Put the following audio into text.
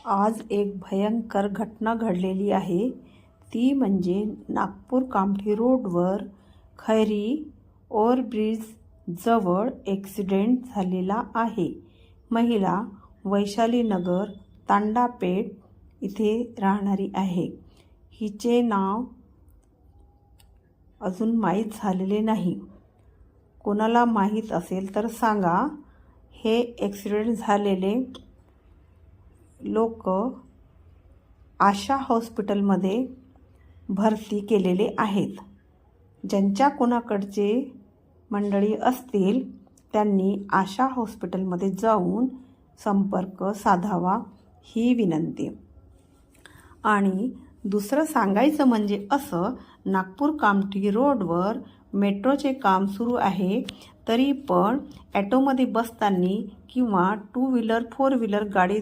आज एक भयंकर घटना घडलेली आहे. ती म्हणजे नागपूर कामठी रोडवर खैरी ओव्हरब्रिज जवळ ॲक्सिडेंट झालेला आहे. महिला वैशाली नगर तांडापेठ इथे राहणारी आहे. हिचे नाव अजून माहीत झालेले नाही. कोणाला माहीत असेल तर सांगा. हे ॲक्सिडेंट झालेले लोक आशा हॉस्पिटलमध्ये भरती केलेले आहेत. ज्यांच्या कोणाकडचे मंडळी असतील त्यांनी आशा हॉस्पिटलमध्ये जाऊन संपर्क साधावा ही विनंती. आणि दुसरं सांगायचं म्हणजे असं, नागपूर कामठी रोडवर मेट्रोचे काम सुरू आहे, तरी पण ॲटोमध्ये बसताना किंवा 2 व्हीलर 4 व्हीलर गाडी